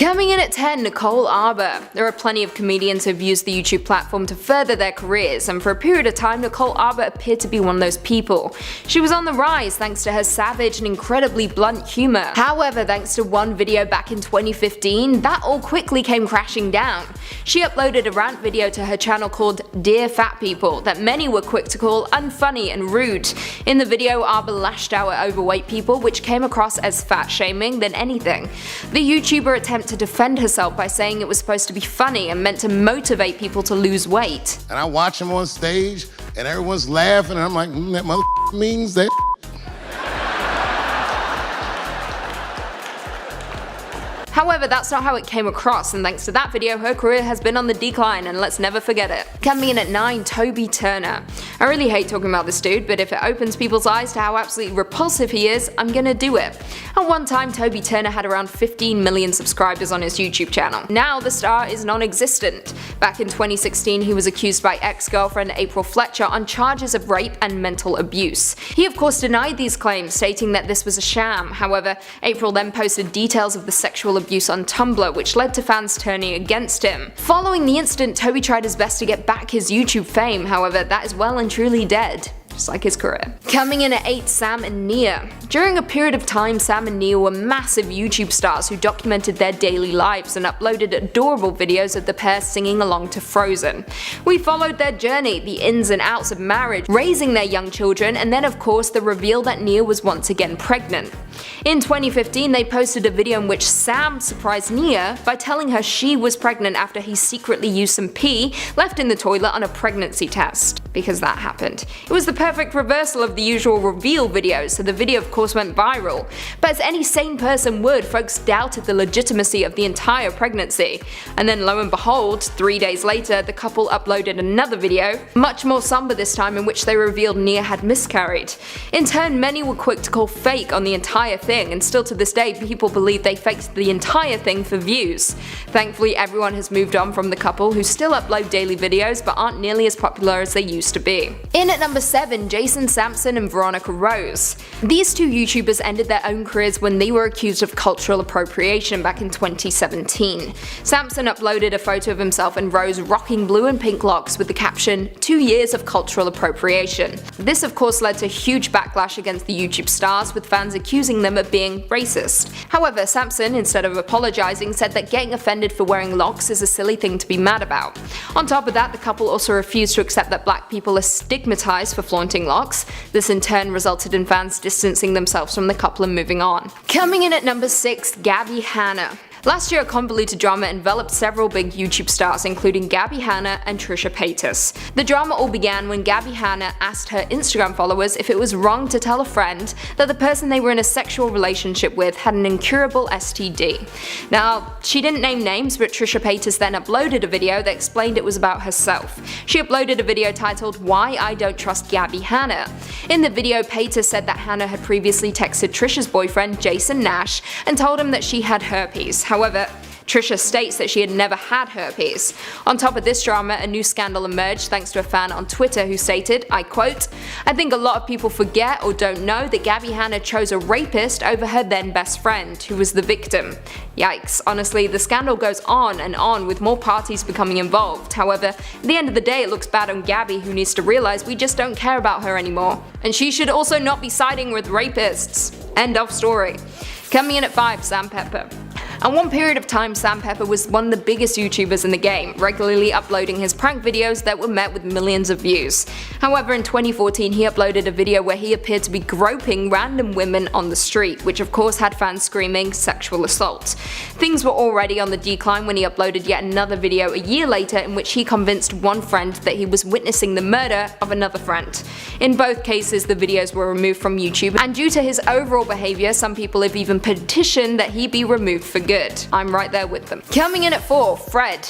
Coming in at 10, Nicole Arbour. There are plenty of comedians who have used the YouTube platform to further their careers, and for a period of time Nicole Arbour appeared to be one of those people. She was on the rise thanks to her savage and incredibly blunt humour. However, thanks to one video back in 2015, that all quickly came crashing down. She uploaded a rant video to her channel called Dear Fat People that many were quick to call unfunny and rude. In the video, Arbour lashed out at overweight people, which came across as fat shaming than anything. The YouTuber attempted to defend herself by saying it was supposed to be funny and meant to motivate people to lose weight. And I watch him on stage and everyone's laughing and I'm like, that mother means that. However, that's not how it came across, and thanks to that video her career has been on the decline, and let's never forget it. Coming in at 9, Toby Turner. I really hate talking about this dude, but if it opens people's eyes to how absolutely repulsive he is, I'm gonna do it. At one time, Toby Turner had around 15 million subscribers on his YouTube channel. Now the star is non-existent. Back in 2016 he was accused by ex-girlfriend April Fletcher on charges of rape and mental abuse. He of course denied these claims, stating that this was a sham. However, April then posted details of the sexual abuse on Tumblr, which led to fans turning against him. Following the incident, Toby tried his best to get back his YouTube fame, however that is well and truly dead. Just like his career. Coming in at 8, Sam and Nia. During a period of time, Sam and Nia were massive YouTube stars who documented their daily lives and uploaded adorable videos of the pair singing along to Frozen. We followed their journey, the ins and outs of marriage, raising their young children, and then of course the reveal that Nia was once again pregnant. In 2015 they posted a video in which Sam surprised Nia by telling her she was pregnant after he secretly used some pee left in the toilet on a pregnancy test. Because that happened. It was the perfect reversal of the usual reveal videos, so the video of course went viral. But as any sane person would, folks doubted the legitimacy of the entire pregnancy. And then lo and behold, 3 days later the couple uploaded another video, much more somber this time, in which they revealed Nia had miscarried. In turn, many were quick to call fake on the entire thing, and still to this day people believe they faked the entire thing for views. Thankfully everyone has moved on from the couple, who still upload daily videos but aren't nearly as popular as they used to be. In at number 7, Jason Sampson and Veronica Rose. These two YouTubers ended their own careers when they were accused of cultural appropriation back in 2017. Sampson uploaded a photo of himself and Rose rocking blue and pink locks with the caption, 2 years of cultural appropriation. This of course led to huge backlash against the YouTube stars, with fans accusing them of being racist. However, Sampson, instead of apologizing, said that getting offended for wearing locks is a silly thing to be mad about. On top of that, the couple also refused to accept that black people are stigmatized for flaunting locks. This in turn resulted in fans distancing themselves from the couple and moving on. Coming in at number 6, Gabbie Hanna. Last year, a convoluted drama enveloped several big YouTube stars, including Gabbie Hanna and Trisha Paytas. The drama all began when Gabbie Hanna asked her Instagram followers if it was wrong to tell a friend that the person they were in a sexual relationship with had an incurable STD. Now, she didn't name names, but Trisha Paytas then uploaded a video that explained it was about herself. She uploaded a video titled Why I Don't Trust Gabbie Hanna. In the video, Paytas said that Hanna had previously texted Trisha's boyfriend Jason Nash and told him that she had herpes. However, Trisha states that she had never had herpes. On top of this drama, a new scandal emerged thanks to a fan on Twitter who stated, I quote, I think a lot of people forget or don't know that Gabbie Hanna chose a rapist over her then best friend, who was the victim. Yikes, honestly, the scandal goes on and on, with more parties becoming involved. However, at the end of the day it looks bad on Gabbie, who needs to realize we just don't care about her anymore. And she should also not be siding with rapists. End of story. Coming in at 5, Sam Pepper. At one period of time, Sam Pepper was one of the biggest YouTubers in the game, regularly uploading his prank videos that were met with millions of views. However, in 2014 he uploaded a video where he appeared to be groping random women on the street, which of course had fans screaming sexual assault. Things were already on the decline when he uploaded yet another video a year later in which he convinced one friend that he was witnessing the murder of another friend. In both cases the videos were removed from YouTube, and due to his overall behaviour some people have even petitioned that he be removed for good. I'm right there with them. Coming in at 4, Fred.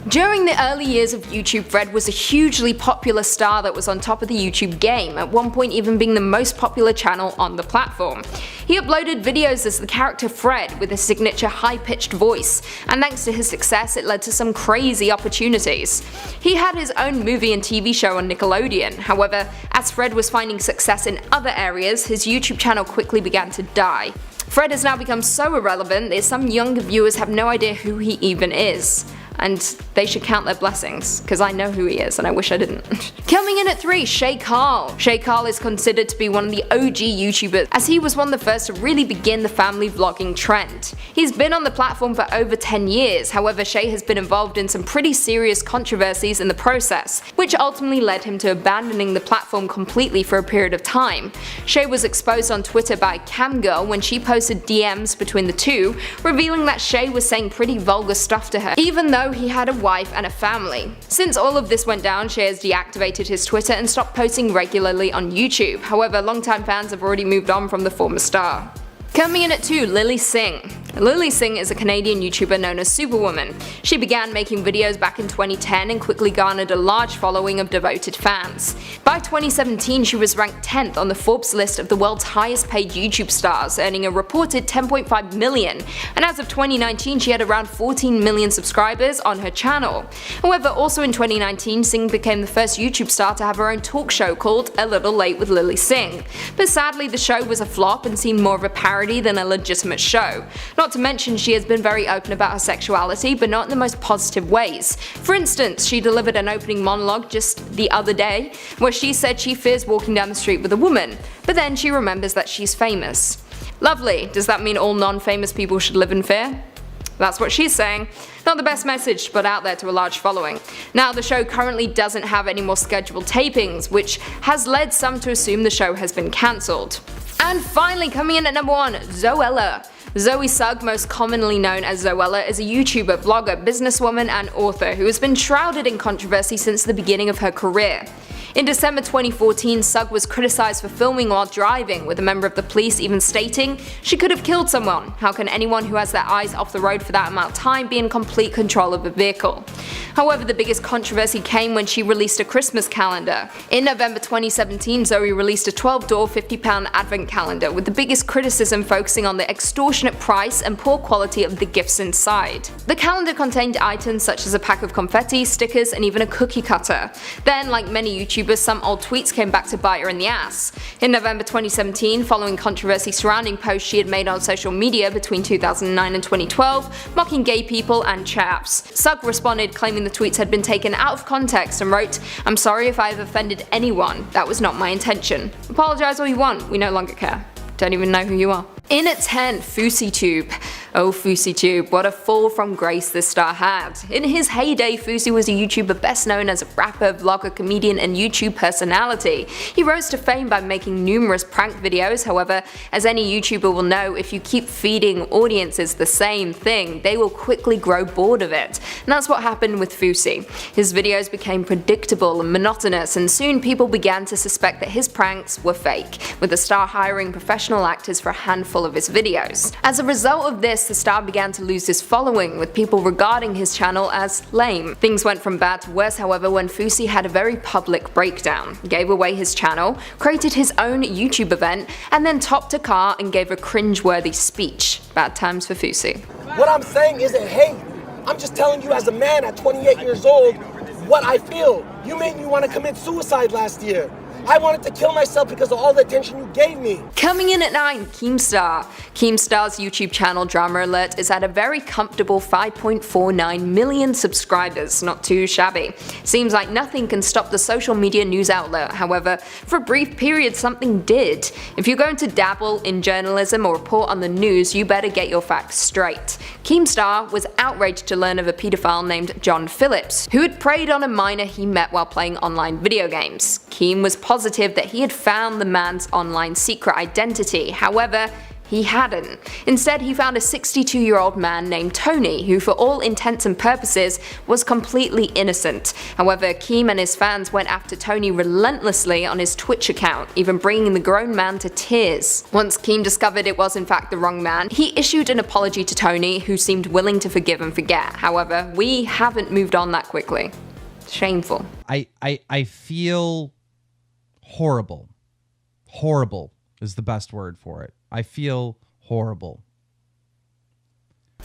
During the early years of YouTube, Fred was a hugely popular star that was on top of the YouTube game, at one point even being the most popular channel on the platform. He uploaded videos as the character Fred with a signature high-pitched voice, and thanks to his success it led to some crazy opportunities. He had his own movie and TV show on Nickelodeon. However, as Fred was finding success in other areas, his YouTube channel quickly began to die. Fred has now become so irrelevant that some younger viewers have no idea who he even is. And they should count their blessings, because I know who he is and I wish I didn't. Coming in at 3, Shaycarl. Shaycarl is considered to be one of the OG YouTubers, as he was one of the first to really begin the family vlogging trend. He's been on the platform for over 10 years, however Shay has been involved in some pretty serious controversies in the process, which ultimately led him to abandoning the platform completely for a period of time. Shay was exposed on Twitter by Camgirl when she posted DMs between the two, revealing that Shay was saying pretty vulgar stuff to her, even though he had a wife and a family. Since all of this went down, Shay has deactivated his Twitter and stopped posting regularly on YouTube. However, longtime fans have already moved on from the former star. Coming in at 2, Lily Singh. Lily Singh is a Canadian YouTuber known as Superwoman. She began making videos back in 2010 and quickly garnered a large following of devoted fans. By 2017, she was ranked 10th on the Forbes list of the world's highest paid YouTube stars, earning a reported 10.5 million, and as of 2019 she had around 14 million subscribers on her channel. However, also in 2019, Singh became the first YouTube star to have her own talk show called A Little Late with Lily Singh. But sadly, the show was a flop and seemed more of a parody than a legitimate show. Not to mention, she has been very open about her sexuality, but not in the most positive ways. For instance, she delivered an opening monologue just the other day, where she said she fears walking down the street with a woman, but then she remembers that she's famous. Lovely, does that mean all non-famous people should live in fear? That's what she's saying. Not the best message to put out there to a large following. Now, the show currently doesn't have any more scheduled tapings, which has led some to assume the show has been cancelled. And finally, coming in at number 1, Zoella. Zoe Sugg, most commonly known as Zoella, is a YouTuber, vlogger, businesswoman and author who has been shrouded in controversy since the beginning of her career. In December 2014, Sugg was criticized for filming while driving, with a member of the police even stating she could have killed someone. How can anyone who has their eyes off the road for that amount of time be in complete control of a vehicle? However, the biggest controversy came when she released a Christmas calendar. In November 2017, Zoe released a 12-door, £50 advent calendar, with the biggest criticism focusing on the extortionate price and poor quality of the gifts inside. The calendar contained items such as a pack of confetti, stickers, and even a cookie cutter. Then, like many YouTubers, some old tweets came back to bite her in the ass. In November 2017, following controversy surrounding posts she had made on social media between 2009 and 2012, mocking gay people and chaps, Sugg responded claiming the tweets had been taken out of context and wrote, "I'm sorry if I have offended anyone, that was not my intention. Apologize all you want, we no longer care. Don't even know who you are." In at 10, FouseyTube. Oh, FouseyTube, what a fall from grace this star had. In his heyday, Fousey was a YouTuber best known as a rapper, vlogger, comedian, and YouTube personality. He rose to fame by making numerous prank videos. However, as any YouTuber will know, if you keep feeding audiences the same thing, they will quickly grow bored of it. And that's what happened with Fousey. His videos became predictable and monotonous, and soon people began to suspect that his pranks were fake, with the star hiring professional actors for a handful of his videos. As a result of this, the star began to lose his following, with people regarding his channel as lame. Things went from bad to worse, however, when Fousey had a very public breakdown, gave away his channel, created his own YouTube event, and then topped a car and gave a cringe-worthy speech. Bad times for Fousey. What I'm saying isn't hate. I'm just telling you as a man at 28 years old what I feel. You made me want to commit suicide last year. I wanted to kill myself because of all the attention you gave me. Coming in at 9, Keemstar. Keemstar's YouTube channel, Drama Alert, is at a very comfortable 5.49 million subscribers, not too shabby. Seems like nothing can stop the social media news outlet, however, for a brief period something did. If you're going to dabble in journalism or report on the news, you better get your facts straight. Keemstar was outraged to learn of a pedophile named John Phillips, who had preyed on a minor he met while playing online video games. Keem was positive that he had found the man's online secret identity, however, he hadn't. Instead, he found a 62-year-old man named Tony, who for all intents and purposes was completely innocent. However, Keem and his fans went after Tony relentlessly on his Twitch account, even bringing the grown man to tears. Once Keem discovered it was in fact the wrong man, he issued an apology to Tony, who seemed willing to forgive and forget. However, we haven't moved on that quickly. Shameful. I feel horrible. Horrible is the best word for it. I feel horrible.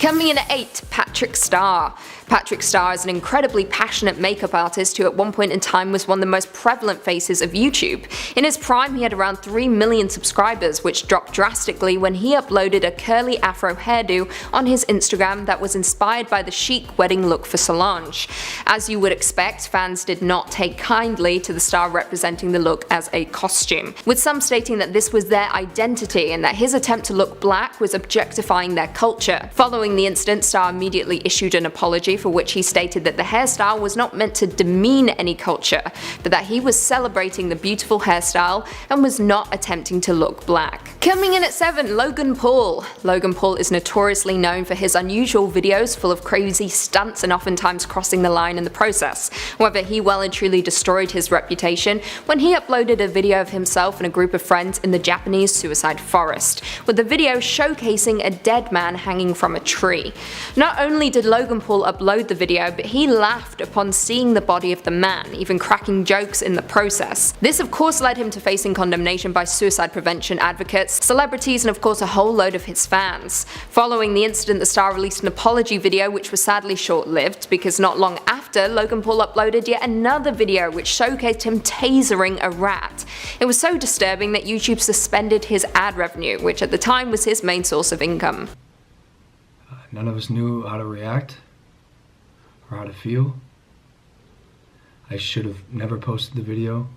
Coming in at 8, Patrick Star. Patrick Star is an incredibly passionate makeup artist who at one point in time was one of the most prevalent faces of YouTube. In his prime he had around 3 million subscribers, which dropped drastically when he uploaded a curly afro hairdo on his Instagram that was inspired by the chic wedding look for Solange. As you would expect, fans did not take kindly to the star representing the look as a costume, with some stating that this was their identity and that his attempt to look black was objectifying their culture. Following the incident, Star immediately issued an apology for which he stated that the hairstyle was not meant to demean any culture, but that he was celebrating the beautiful hairstyle and was not attempting to look black. Coming in at 7, Logan Paul. Logan Paul is notoriously known for his unusual videos full of crazy stunts and oftentimes crossing the line in the process. However, he well and truly destroyed his reputation when he uploaded a video of himself and a group of friends in the Japanese suicide forest, with the video showcasing a dead man hanging from a tree. Not only did Logan Paul upload the video, but he laughed upon seeing the body of the man, even cracking jokes in the process. This of course led him to facing condemnation by suicide prevention advocates, celebrities, and of course a whole load of his fans. Following the incident, the star released an apology video which was sadly short-lived, because not long after, Logan Paul uploaded yet another video which showcased him tasering a rat. It was so disturbing that YouTube suspended his ad revenue, which at the time was his main source of income. None of us knew how to react or how to feel. I should have never posted the video.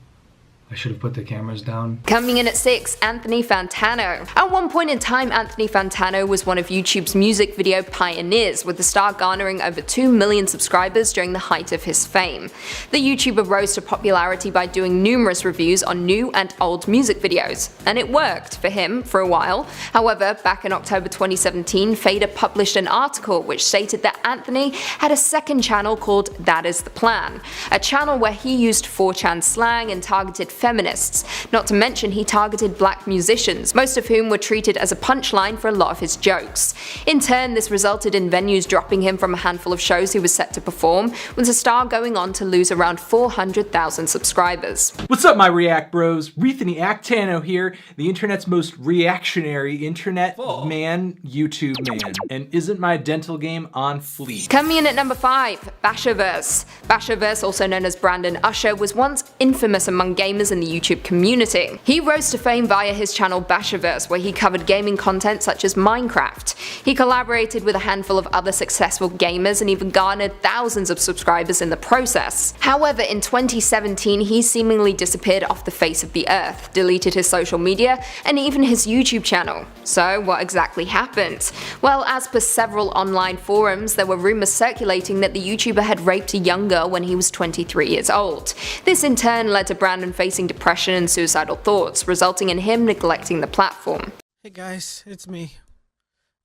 I should have put the cameras down. Coming in at 6, Anthony Fantano. At one point in time, Anthony Fantano was one of YouTube's music video pioneers, with the star garnering over 2 million subscribers during the height of his fame. The YouTuber rose to popularity by doing numerous reviews on new and old music videos, and it worked for him for a while. However, back in October 2017, Fader published an article which stated that Anthony had a second channel called That Is The Plan, a channel where he used 4chan slang and targeted feminists. Not to mention he targeted black musicians, most of whom were treated as a punchline for a lot of his jokes. In turn, this resulted in venues dropping him from a handful of shows he was set to perform, with the star going on to lose around 400,000 subscribers. What's up, my React bros? Rethany Actano here, the internet's most reactionary internet man, YouTube man. And isn't my dental game on fleek? Coming in at number 5, Bashaverse. Bashaverse, also known as Brandon Usher, was once infamous among gamers in the YouTube community. He rose to fame via his channel Bashaverse, where he covered gaming content such as Minecraft. He collaborated with a handful of other successful gamers and even garnered thousands of subscribers in the process. However, in 2017 he seemingly disappeared off the face of the earth, deleted his social media, and even his YouTube channel. So what exactly happened? Well, as per several online forums, there were rumors circulating that the YouTuber had raped a young girl when he was 23 years old. This in turn led to Brandon facing depression and suicidal thoughts, resulting in him neglecting the platform. Hey guys, it's me.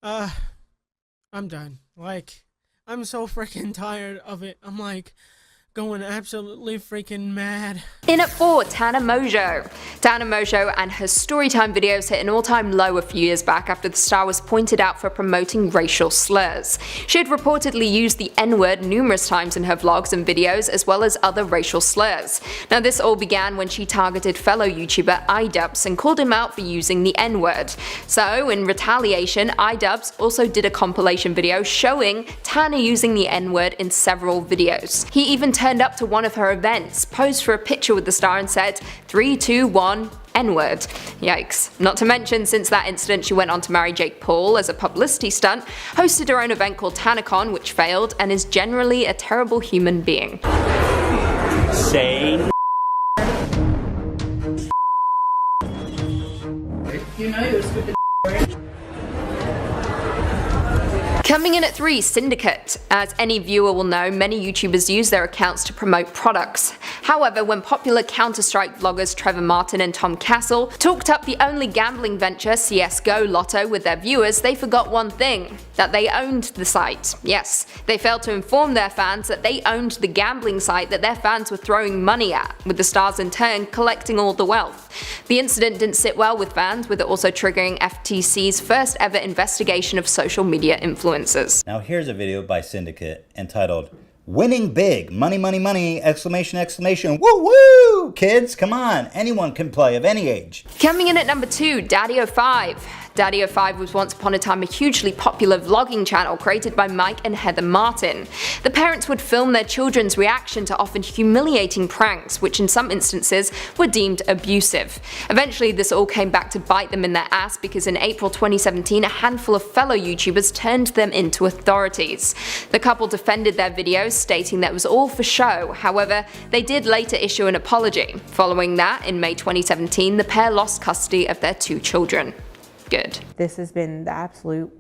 I'm done. Like, I'm so freaking tired of it. I'm like going absolutely freaking mad. In at 4, Tana Mongeau. Tana Mongeau and her storytime videos hit an all-time low a few years back after the star was pointed out for promoting racial slurs. She had reportedly used the N-word numerous times in her vlogs and videos, as well as other racial slurs. Now this all began when she targeted fellow YouTuber iDubbbz and called him out for using the N-word. So in retaliation, iDubbbz also did a compilation video showing Tana using the N-word in several videos. He even turned up to one of her events, posed for a picture with the star and said, 3, 2, 1, N-word. Yikes. Not to mention, since that incident she went on to marry Jake Paul as a publicity stunt, hosted her own event called TanaCon, which failed, and is generally a terrible human being. Say you know you're stupid. Coming in at 3, Syndicate. As any viewer will know, many YouTubers use their accounts to promote products. However, when popular Counter-Strike vloggers Trevor Martin and Tom Castle talked up the only gambling venture, CSGO Lotto, with their viewers, they forgot one thing: that they owned the site. Yes, they failed to inform their fans that they owned the gambling site that their fans were throwing money at, with the stars in turn collecting all the wealth. The incident didn't sit well with fans, with it also triggering FTC's first ever investigation of social media influencers. Now here's a video by Syndicate entitled "Winning Big, Money, Money, Money, exclamation, exclamation, woo woo! Kids, come on, anyone can play of any age." Coming in at number 2, Daddy05. Daddy of 5 was once upon a time a hugely popular vlogging channel created by Mike and Heather Martin. The parents would film their children's reaction to often humiliating pranks, which in some instances were deemed abusive. Eventually this all came back to bite them in their ass because in April 2017 a handful of fellow YouTubers turned them into authorities. The couple defended their videos, stating that it was all for show. However, they did later issue an apology. Following that, in May 2017, the pair lost custody of their 2 children. Good. This has been the absolute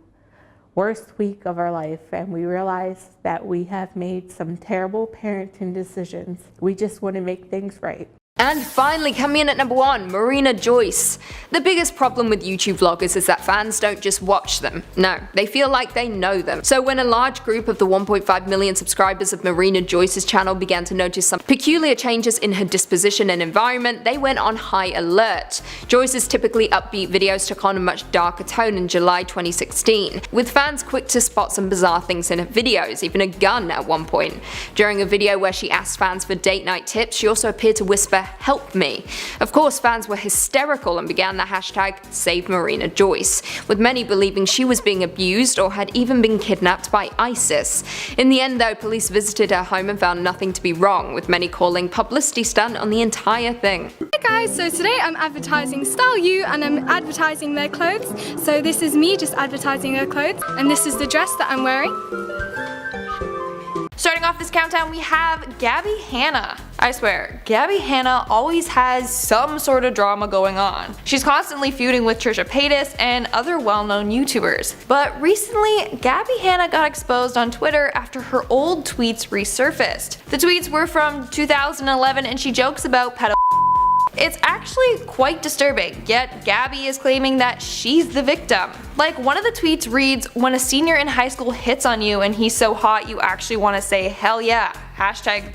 worst week of our life, and we realized that we have made some terrible parenting decisions. We just want to make things right. And finally, coming in at number 1, Marina Joyce. The biggest problem with YouTube vloggers is that fans don't just watch them. No, they feel like they know them. So when a large group of the 1.5 million subscribers of Marina Joyce's channel began to notice some peculiar changes in her disposition and environment, they went on high alert. Joyce's typically upbeat videos took on a much darker tone in July 2016, with fans quick to spot some bizarre things in her videos, even a gun at one point. During a video where she asked fans for date night tips, she also appeared to whisper, "Help me." Of course, fans were hysterical and began the hashtag #SaveMarinaJoyce, with many believing she was being abused or had even been kidnapped by ISIS. In the end though, police visited her home and found nothing to be wrong, with many calling publicity stunt on the entire thing. Hey guys, so today I'm advertising Style You and I'm advertising their clothes. So this is me just advertising their clothes and this is the dress that I'm wearing. Starting off this countdown, we have Gabbie Hanna. I swear, Gabbie Hanna always has some sort of drama going on. She's constantly feuding with Trisha Paytas and other well-known YouTubers. But recently, Gabbie Hanna got exposed on Twitter after her old tweets resurfaced. The tweets were from 2011 and she jokes about pedo. It's actually quite disturbing, yet Gabbie is claiming that she's the victim. Like, one of the tweets reads, "When a senior in high school hits on you and he's so hot you actually want to say hell yeah, hashtag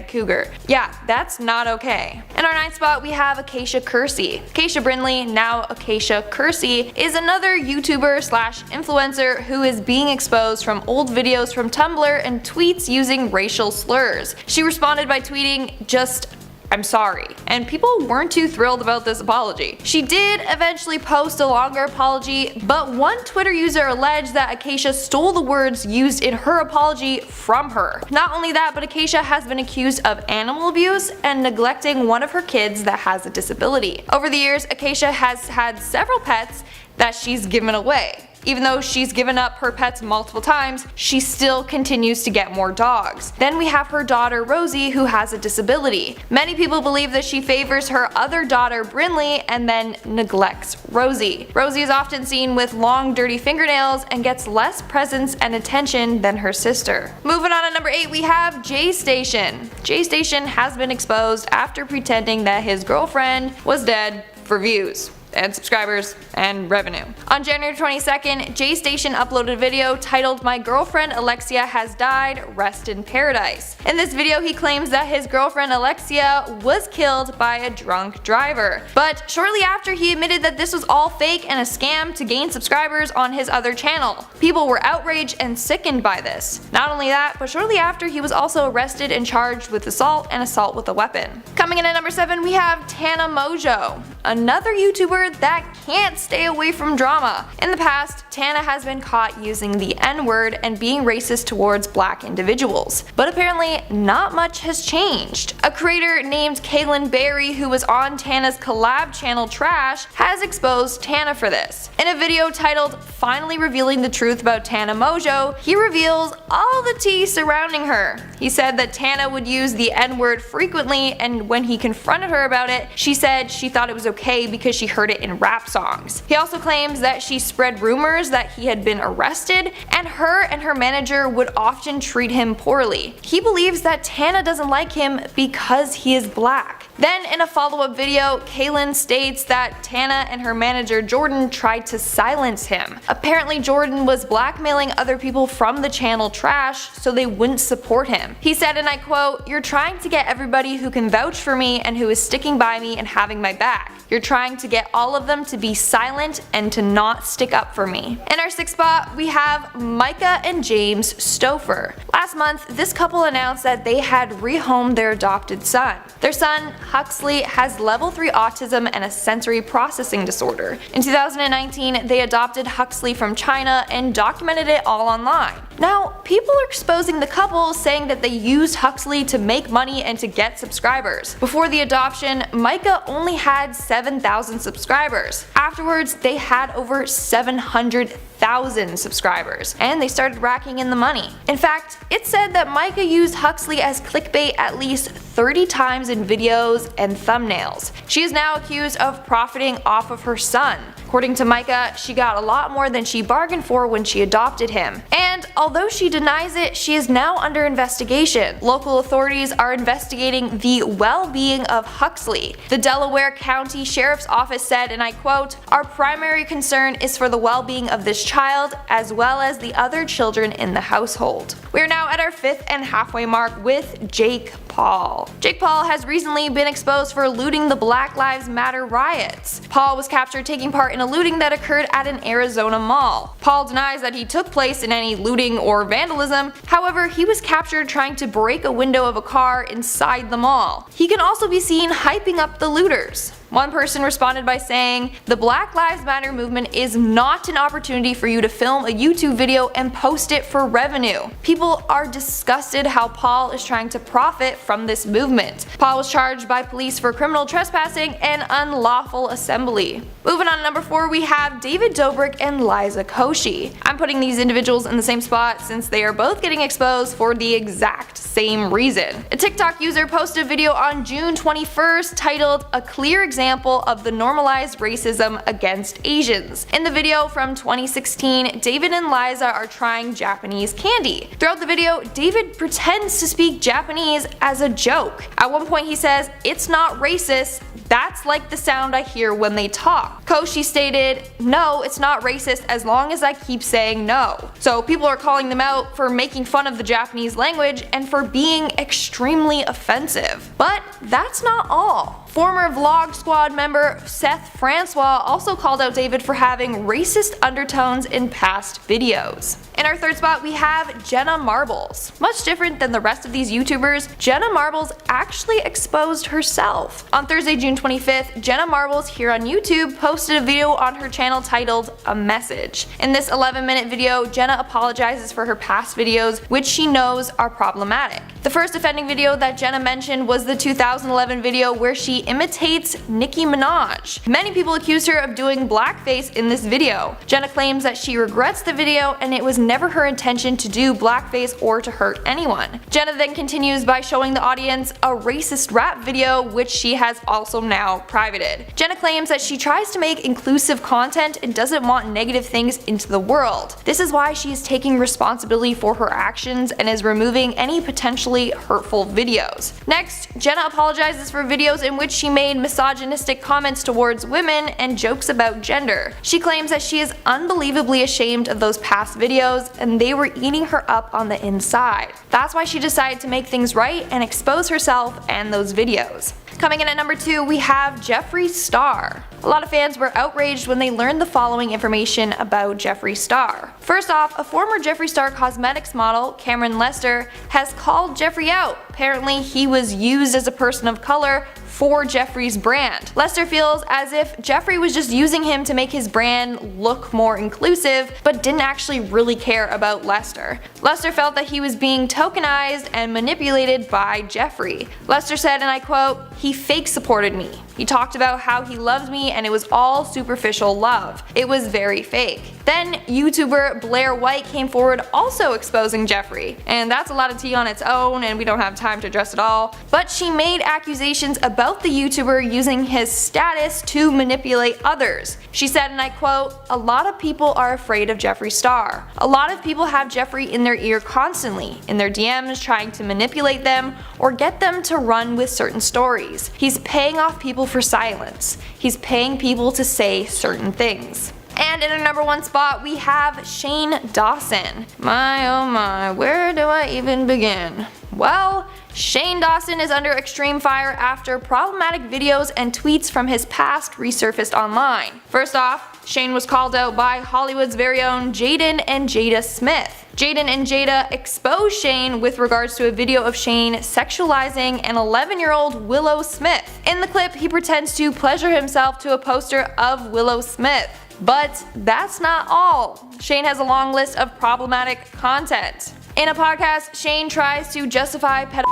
cougar." Yeah, that's not okay. In our 9th spot, we have Acacia Kersey. Acacia Brindley, now Acacia Kersey, is another YouTuber slash influencer who is being exposed from old videos from Tumblr and tweets using racial slurs. She responded by tweeting, "Just I'm sorry," and people weren't too thrilled about this apology. She did eventually post a longer apology, but one Twitter user alleged that Acacia stole the words used in her apology from her. Not only that, but Acacia has been accused of animal abuse and neglecting one of her kids that has a disability. Over the years, Acacia has had several pets that she's given away. Even though she's given up her pets multiple times, she still continues to get more dogs. Then we have her daughter Rosie, who has a disability. Many people believe that she favors her other daughter Brindley and then neglects Rosie. Rosie is often seen with long dirty fingernails and gets less presence and attention than her sister. Moving on to number 8, we have Jaystation. Jaystation has been exposed after pretending that his girlfriend was dead for views and subscribers and revenue. On January 22nd, Jaystation uploaded a video titled "My Girlfriend Alexia Has Died, Rest in Paradise." In this video, he claims that his girlfriend Alexia was killed by a drunk driver. But shortly after, he admitted that this was all fake and a scam to gain subscribers on his other channel. People were outraged and sickened by this. Not only that, but shortly after, he was also arrested and charged with assault and assault with a weapon. Coming in at number 7, we have Tana Mongeau, another YouTuber that can't stay away from drama. In the past, Tana has been caught using the N-word and being racist towards black individuals, but apparently not much has changed. A creator named Kaylin Berry, who was on Tana's collab channel Trash, has exposed Tana for this. In a video titled "Finally Revealing the Truth About Tana Mongeau," he reveals all the tea surrounding her. He said that Tana would use the N-word frequently, and when he confronted her about it, she said she thought it was okay because she heard it in rap songs. He also claims that she spread rumors that he had been arrested, and her manager would often treat him poorly. He believes that Tana doesn't like him because he is black. Then in a follow-up video, Kaylin states that Tana and her manager Jordan tried to silence him. Apparently Jordan was blackmailing other people from the channel Trash so they wouldn't support him. He said, and I quote, "You're trying to get everybody who can vouch for me and who is sticking by me and having my back. You're trying to get all of them to be silent and to not stick up for me." In our 6th spot, we have Micah and James Stouffer. Last month, this couple announced that they had rehomed their adopted son. Their son, Huxley has level 3 autism and a sensory processing disorder. In 2019, they adopted Huxley from China and documented it all online. Now, people are exposing the couple, saying that they used Huxley to make money and to get subscribers. Before the adoption, Micah only had 7,000 subscribers. Afterwards, they had over 700,000 subscribers, and they started racking in the money. In fact, it's said that Micah used Huxley as clickbait at least 30 times in videos and thumbnails. She is now accused of profiting off of her son. According to Micah, she got a lot more than she bargained for when she adopted him. And although she denies it, she is now under investigation. Local authorities are investigating the well-being of Huxley. The Delaware County Sheriff's Office said, and I quote, "Our primary concern is for the well-being of this child as well as the other children in the household." We are now at our 5th and halfway mark with Jake Paul. Jake Paul has recently been exposed for looting the Black Lives Matter riots. Paul was captured taking part in a looting that occurred at an Arizona mall. Paul denies that he took place in any looting or vandalism. However, he was captured trying to break a window of a car inside the mall. He can also be seen hyping up the looters. One person responded by saying, "The Black Lives Matter movement is not an opportunity for you to film a YouTube video and post it for revenue. People are disgusted how Paul is trying to profit from this movement." Paul was charged by police for criminal trespassing and unlawful assembly. Moving on to number 4, we have David Dobrik and Liza Koshy. I'm putting these individuals in the same spot since they are both getting exposed for the exact same reason. A TikTok user posted a video on June 21st titled "A Clear Example of the Normalized Racism Against Asians." In the video from 2016, David and Liza are trying Japanese candy. Throughout the video, David pretends to speak Japanese as a joke. At one point he says, "It's not racist, that's like the sound I hear when they talk." Koshy stated, "No, it's not racist as long as I keep saying no." So people are calling them out for making fun of the Japanese language and for being extremely offensive. But that's not all. Former Vlog Squad member Seth Francois also called out David for having racist undertones in past videos. In our 3rd spot, we have Jenna Marbles. Much different than the rest of these YouTubers, Jenna Marbles actually exposed herself. On Thursday, June 25th, Jenna Marbles here on YouTube posted a video on her channel titled "A Message." In this 11-minute video, Jenna apologizes for her past videos, which she knows are problematic. The first offending video that Jenna mentioned was the 2011 video where she imitates Nicki Minaj. Many people accused her of doing blackface in this video. Jenna claims that she regrets the video and it was never her intention to do blackface or to hurt anyone. Jenna then continues by showing the audience a racist rap video, which she has also now privated. Jenna claims that she tries to make inclusive content and doesn't want negative things into the world. This is why she is taking responsibility for her actions and is removing any potentially hurtful videos. Next, Jenna apologizes for videos in which she made misogynistic comments towards women and jokes about gender. She claims that she is unbelievably ashamed of those past videos and they were eating her up on the inside. That's why she decided to make things right and expose herself and those videos. Coming in at number 2, we have Jeffree Star. A lot of fans were outraged when they learned the following information about Jeffree Star. First off, a former Jeffree Star cosmetics model, Cameron Lester, has called Jeffree out. Apparently, he was used as a person of color for Jeffree's brand. Lester feels as if Jeffree was just using him to make his brand look more inclusive, but didn't actually really care about Lester. Lester felt that he was being tokenized and manipulated by Jeffree. Lester said, and I quote, "He fake supported me. He talked about how he loved me and it was all superficial love. It was very fake." Then YouTuber Blair White came forward also exposing Jeffree, and that's a lot of tea on its own and we don't have time to address it all, but she made accusations about the YouTuber using his status to manipulate others. She said, and I quote, "A lot of people are afraid of Jeffree Star. A lot of people have Jeffree in their ear constantly, in their DMs trying to manipulate them or get them to run with certain stories. He's paying off people for silence. He's paying people to say certain things." And in our number 1 spot, we have Shane Dawson. My oh my, where do I even begin? Well, Shane Dawson is under extreme fire after problematic videos and tweets from his past resurfaced online. First off, Shane was called out by Hollywood's very own Jaden and Jada Smith. Jaden and Jada exposed Shane with regards to a video of Shane sexualizing an 11-year-old Willow Smith. In the clip, he pretends to pleasure himself to a poster of Willow Smith. But that's not all. Shane has a long list of problematic content. In a podcast, Shane tries to justify pedophilia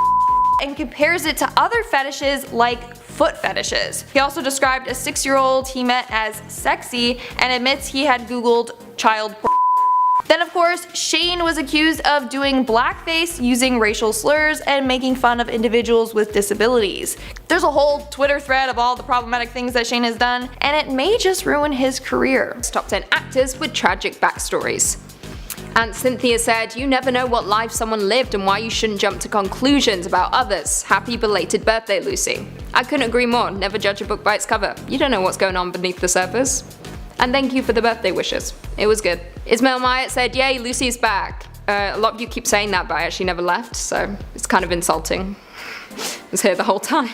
and compares it to other fetishes like foot fetishes. He also described a 6-year-old he met as sexy and admits he had googled child porn. Then of course, Shane was accused of doing blackface, using racial slurs, and making fun of individuals with disabilities. There's a whole Twitter thread of all the problematic things that Shane has done, and it may just ruin his career. Top 10 actors with tragic backstories. Aunt Cynthia said, "You never know what life someone lived and why you shouldn't jump to conclusions about others. Happy belated birthday, Lucy." I couldn't agree more. Never judge a book by its cover. You don't know what's going on beneath the surface. And thank you for the birthday wishes. It was good. Ismail Myatt said, "Yay, Lucy's back." A lot of you keep saying that, but I actually never left, so it's kind of insulting. I was here the whole time.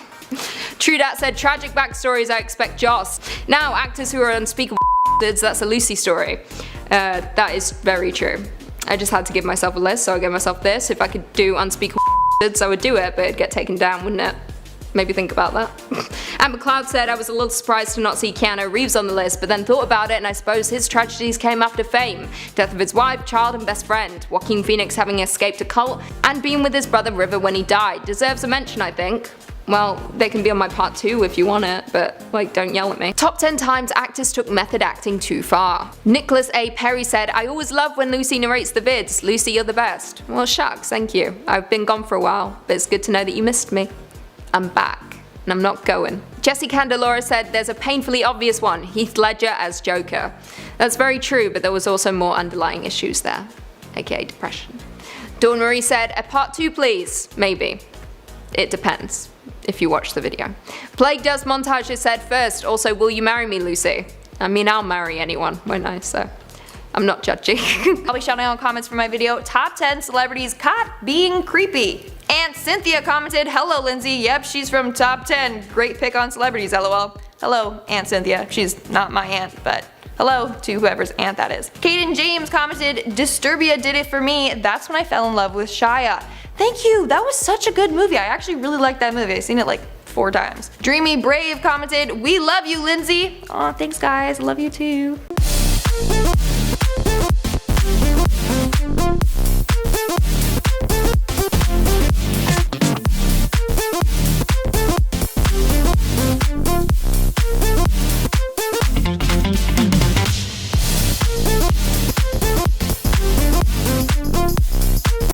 True Dat said, "Tragic backstories, I expect Joss." Now, actors who are unspeakable that's a Lucy story. That is very true. I just had to give myself a list, so I gave myself this. If I could do unspeakable I would do it, but it'd get taken down, wouldn't it? Maybe think about that. Amber Cloud said, "I was a little surprised to not see Keanu Reeves on the list, but then thought about it and I suppose his tragedies came after fame. Death of his wife, child and best friend. Joaquin Phoenix having escaped a cult and being with his brother River when he died. Deserves a mention, I think." Well, they can be on my part 2 if you want it, but like, don't yell at me. Top 10 times actors took method acting too far. Nicholas A. Perry said, "I always love when Lucy narrates the vids. Lucy, you're the best." Well, shucks, thank you. I've been gone for a while, but it's good to know that you missed me. I'm back, and I'm not going. Jesse Candelora said, "There's a painfully obvious one, Heath Ledger as Joker." That's very true, but there was also more underlying issues there, aka depression. Dawn Marie said, "A part 2 please." Maybe. It depends. If you watch the video. Plague Dust Montage has said, "First, also, will you marry me, Lucy?" I mean, I'll marry anyone, won't I? So I'm not judging. I'll be shouting out comments for my video, Top 10 Celebrities Caught Being Creepy. And Cynthia commented, "Hello Lindsay, yep, she's from Top 10. Great pick on celebrities, lol." Hello, Aunt Cynthia. She's not my aunt, but hello to whoever's aunt that is. Caden James commented, "Disturbia did it for me. That's when I fell in love with Shia." Thank you, that was such a good movie. I actually really liked that movie. I've seen it like 4 times. Dreamy Brave commented, "We love you, Lindsay." Aw, thanks guys, love you too.